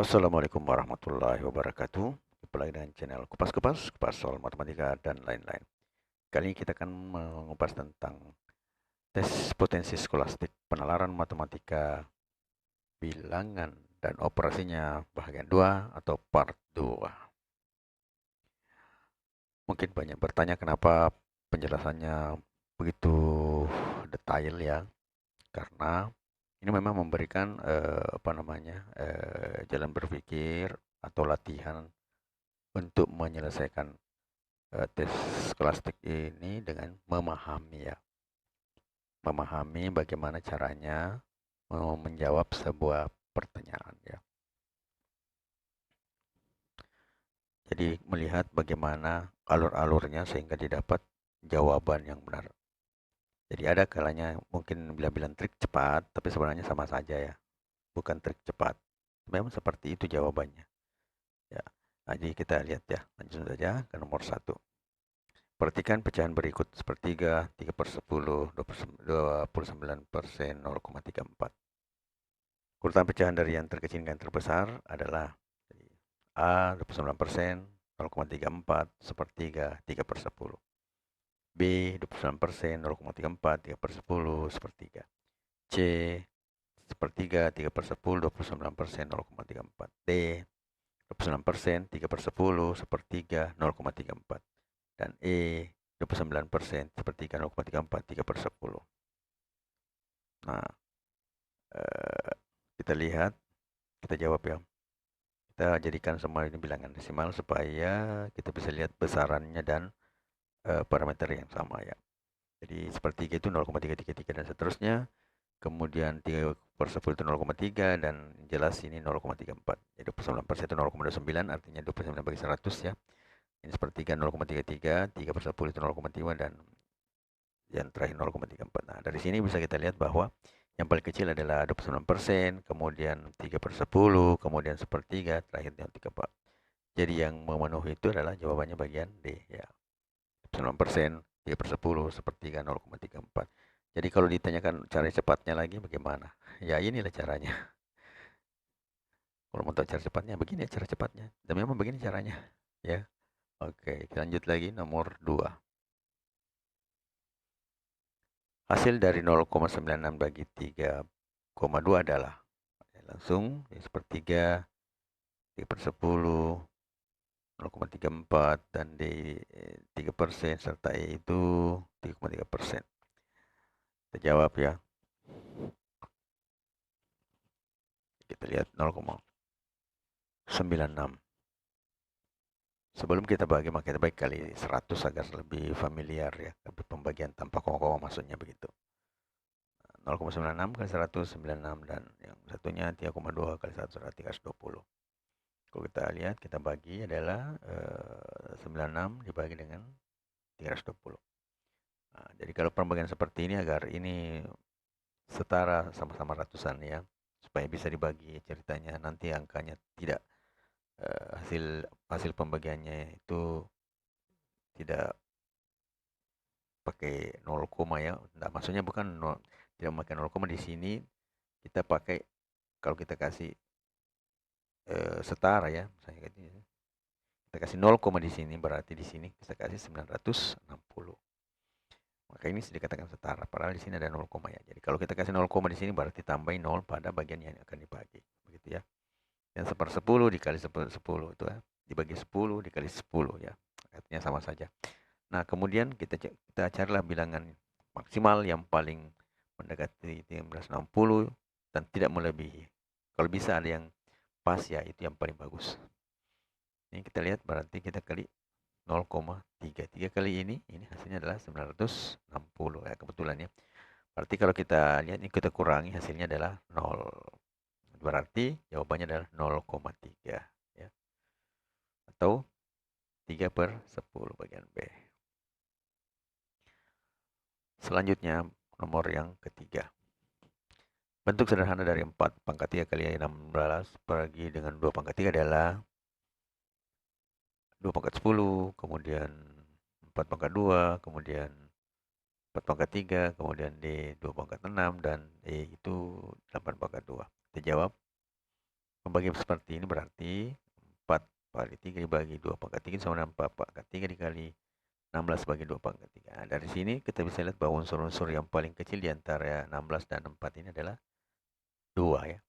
Assalamualaikum warahmatullahi wabarakatuh. Jumpa lagi dengan channel Kupas soal matematika dan lain-lain. Kali ini kita akan mengupas tentang tes potensi skolastik, penalaran matematika, bilangan, dan operasinya bagian 2 atau part 2. Mungkin banyak bertanya kenapa penjelasannya begitu detail ya, karena ini memang memberikan jalan berpikir atau latihan untuk menyelesaikan tes skolastik ini dengan memahami ya, memahami bagaimana caranya menjawab sebuah pertanyaan ya. Jadi melihat bagaimana alur-alurnya sehingga didapat jawaban yang benar. Jadi ada kalanya mungkin bilang trik cepat, tapi sebenarnya sama saja ya, bukan trik cepat. Memang seperti itu jawabannya. Ya, nah, jadi kita lihat ya, lanjut saja ke nomor 1. Perhatikan pecahan berikut: sepertiga, 3/10, 29%, 0,34. Urutan pecahan dari yang terkecil hingga yang terbesar adalah A 29%, 0,34, sepertiga, 3/10. B 29%, 0,34, 3/10, sepertiga. C sepertiga, 3/10, 29%, 0,34. D 29%, 3/10, sepertiga, 0,34. Dan E 29%, sepertiga, 0,34, 3/10. Nah, eh, kita lihat, kita jawab ya. Kita jadikan semua ini bilangan desimal supaya kita bisa lihat besarannya dan parameter yang sama ya. Jadi sepertiga itu 0,333 dan seterusnya. Kemudian 3/10 itu 0,3 dan jelas ini 0,34. Jadi 29% itu 0,29, artinya 29 bagi 100 ya. Ini sepertiga 0,33, 3/10 itu 0,3 dan yang terakhir 0,34. Nah, dari sini bisa kita lihat bahwa yang paling kecil adalah 29%, kemudian 3/10, kemudian sepertiga, terakhir yang 3/4. Jadi yang memenuhi itu adalah jawabannya bagian D ya. 9%, 3/10, sepertiga, 0,34. Jadi kalau ditanyakan cara cepatnya lagi bagaimana? Ya inilah caranya. Kalau mau tahu cara cepatnya, begini cara cepatnya. Dan memang begini caranya. Ya. Oke, lanjut lagi nomor 2. Hasil dari 0,96 bagi 3,2 adalah langsung sepertiga, 3/10, 0,34 dan D 3% serta E itu 3,3%. Kita jawab ya. Kita lihat 0,96. Sebelum kita bagi, maka kita bagi kali 100 agar lebih familiar ya. Tapi pembagian tanpa koma-koma maksudnya begitu. 0,96 kali 100, 96 dan yang satunya 3,2 kali 100 adalah 320. Kalau kita lihat, kita bagi adalah 96 dibagi dengan 320. Nah, jadi kalau pembagian seperti ini agar ini setara sama-sama ratusan ya, supaya bisa dibagi ceritanya nanti angkanya tidak hasil hasil pembagiannya itu tidak pakai 0, ya. Nah, maksudnya bukan 0, tidak memakai 0, di sini kita pakai kalau kita kasih setara ya, misalnya kita kasih 0, di sini berarti di sini kita kasih 960. Maka ini sudah dikatakan setara, padahal di sini ada 0, ya. Jadi kalau kita kasih 0, di sini berarti tambahin 0 pada bagian yang akan dibagi, begitu ya. Dan 1/10 dikali 10 itu ya, dibagi 10 dikali 10 ya. Artinya sama saja. Nah, kemudian kita carilah bilangan maksimal yang paling mendekati 1960 dan tidak melebihi. Kalau bisa ada yang pas ya, itu yang paling bagus. Ini kita lihat berarti kita kali 0,3. 3 kali ini hasilnya adalah 960 ya, kebetulan ya. Berarti kalau kita lihat ini kita kurangi hasilnya adalah 0. Berarti jawabannya adalah 0,3 ya. Atau 3/10 bagian B. Selanjutnya nomor yang ketiga. Bentuk sederhana dari 4 pangkat 3 kali 16 bagi dengan 2 pangkat 3 adalah 2 pangkat 10, kemudian 4 pangkat 2, kemudian 4 pangkat 3, kemudian D 2 pangkat 6, dan E itu 8 pangkat 2. Kita jawab. Pembagian seperti ini berarti 4 kali 3 dibagi 2 pangkat 3 sama dengan 4 pangkat 3 dikali 16 bagi 2 pangkat 3. Nah, dari sini kita bisa lihat bahwa unsur-unsur yang paling kecil di antara 16 dan 4 ini adalah 2 ya.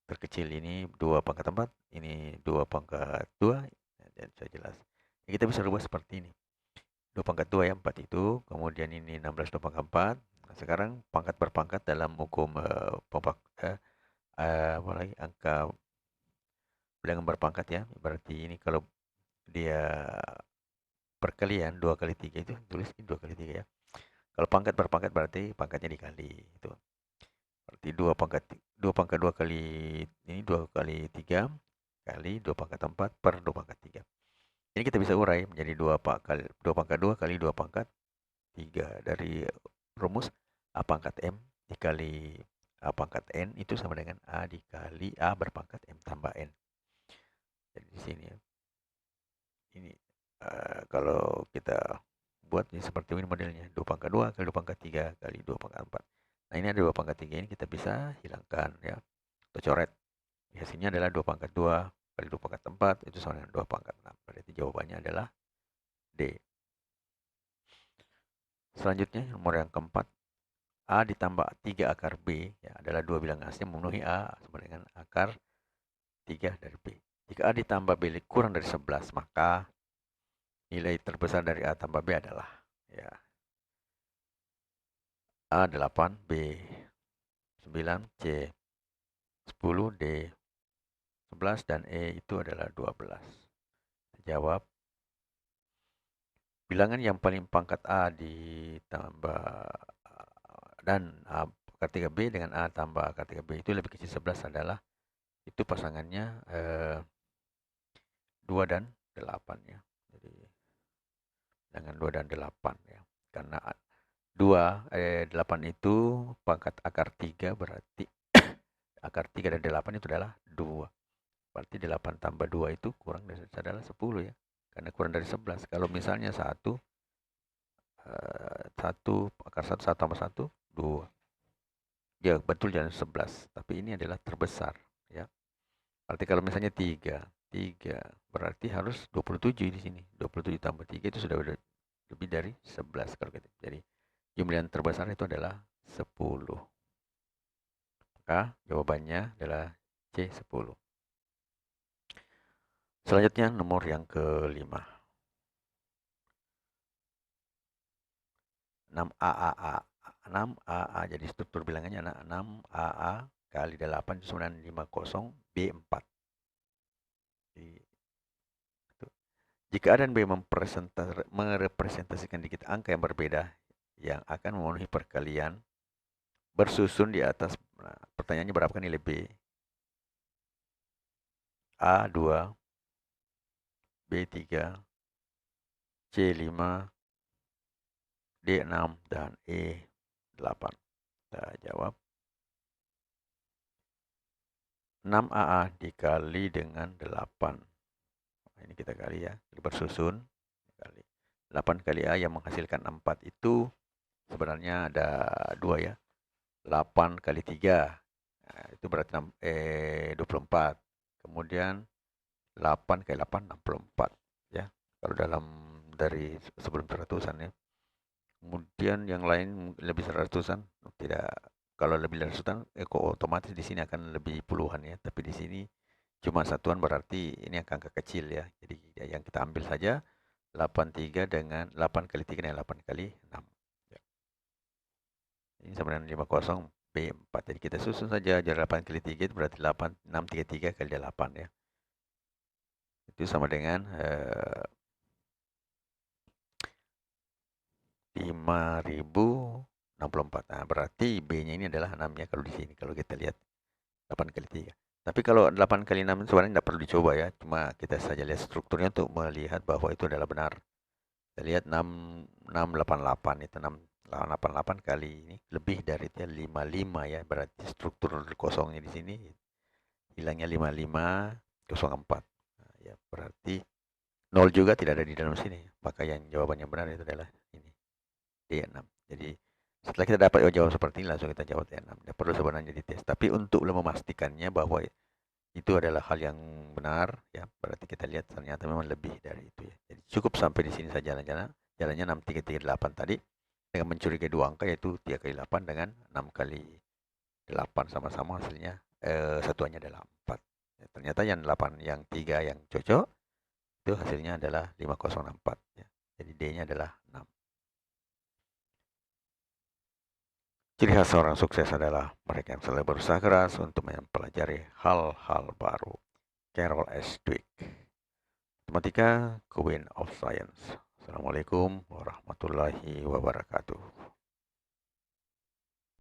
Terkecil ini 2 pangkat 4, ini 2 pangkat 2, dan saya jelas. Jadi kita bisa rubah seperti ini. 2 pangkat 2 ya, 4 itu, kemudian ini 16 2 pangkat 4. Nah, sekarang pangkat berpangkat dalam hukum apa lagi angka bilangan berpangkat ya. Berarti ini kalau dia perkalian 2 kali 3 itu tulis 2 kali 3 ya. Kalau pangkat berpangkat berarti pangkatnya dikali itu. Berarti 2 pangkat 2 kali ini 2 kali 3 kali 2 pangkat 4 per 2 pangkat 3. Ini kita bisa urai menjadi 2 pangkat 2 kali 2 pangkat 3 dari rumus A pangkat M dikali A pangkat N itu sama dengan A dikali A berpangkat M tambah N. Jadi di sini ya. Ini kalau kita buat ini seperti ini modelnya. 2 pangkat 2 kali 2 pangkat 3 kali 2 pangkat 4. Nah ini ada 2 pangkat 3 ini kita bisa hilangkan ya. Atau coret. Hasilnya adalah 2 pangkat 2 kali 2 pangkat 4 itu sama dengan 2 pangkat 6. Berarti jawabannya adalah D. Selanjutnya nomor yang keempat. A ditambah 3 akar B ya, adalah dua bilangan asli memenuhi A sama dengan akar 3 dari B. Jika A ditambah B kurang dari 11, maka nilai terbesar dari A tambah B adalah ya A 8, B 9, C 10, D 11, dan E itu adalah 12. Jawab, bilangan yang paling pangkat A ditambah dan A akar 3B dengan A tambah akar 3B itu lebih kecil 11 adalah itu pasangannya 2 dan 8 ya. Jadi dengan 2 dan 8 ya. Karena 8 itu pangkat akar 3 berarti akar 3 dan 8 itu adalah 2. Berarti 8 tambah 2 itu kurang dari adalah 10 ya. Karena kurang dari 11. Kalau misalnya 1 akar 1 tambah 1 2. Ya betul jangan 11, tapi ini adalah terbesar ya. Berarti kalau misalnya 3 berarti harus 27 di sini. 27 tambah 3 itu sudah lebih dari 11 kalau gitu. Jadi jumlah yang terbesar itu adalah 10. Maka jawabannya adalah C10. Selanjutnya nomor yang kelima. 6AAA. 6AA jadi struktur bilangannya 6AA kali 8 itu 950 B4. Jika A dan B merepresentasikan dikit angka yang berbeda yang akan memenuhi perkalian bersusun di atas. Nah, pertanyaannya berapa nilai B? A2, B3, C5, D6, dan E8. Kita jawab 6AA dikali dengan 8. Nah, ini kita kali ya, bersusun. Kali 8 kali A yang menghasilkan 4 itu sebenarnya ada 2 ya. 8 kali 3. Nah, itu berarti 24. Kemudian 8 kali 8, 64. Ya, kalau dalam dari sebelum seratusan ya. Kemudian yang lain lebih seratusan, tidak. Kalau lebih dari seratusan, otomatis di sini akan lebih puluhan ya. Tapi di sini cuma satuan berarti ini angka kecil ya. Jadi yang kita ambil saja 83 dengan 8 kali 3 dengan 8 kali 6. Ya. Ini sama dengan 50 B4. Jadi kita susun saja jadi 8 kali 3 itu berarti 8, 633 kali 8 ya. Itu sama dengan 5064. Nah, berarti B-nya ini adalah 6 ya kalau di sini. Kalau kita lihat 8 kali 3. Tapi kalau 8 kali 6 sebenarnya tidak perlu dicoba ya. Cuma kita saja lihat strukturnya untuk melihat bahwa itu adalah benar. Kita lihat 688 itu 688 kali ini lebih dari itu 55 ya. Berarti struktur kosongnya di sini hilangnya 5504. Nah, ya berarti 0 juga tidak ada di dalam sini. Maka yang jawabannya benar itu adalah ini. D6. Jadi setelah kita dapat jawaban seperti ini langsung kita jawab D6. Tidak perlu sebenarnya dites. Tapi untuk memastikannya bahwa itu adalah hal yang benar, ya. Berarti kita lihat ternyata memang lebih dari itu, ya. Jadi cukup sampai di sini saja jalannya 6338 tadi dengan mencuri kedua angka yaitu 3 kali 8 dengan 6 kali 8 sama-sama hasilnya satuannya adalah 4. Ya, ternyata yang 8 yang 3 yang cocok itu hasilnya adalah 5064, ya. Jadi D-nya adalah 6. Ciri khas orang sukses adalah mereka yang selalu berusaha keras untuk mempelajari hal-hal baru. Carol S. Dweck. Matematika, Queen of Science. Assalamualaikum warahmatullahi wabarakatuh.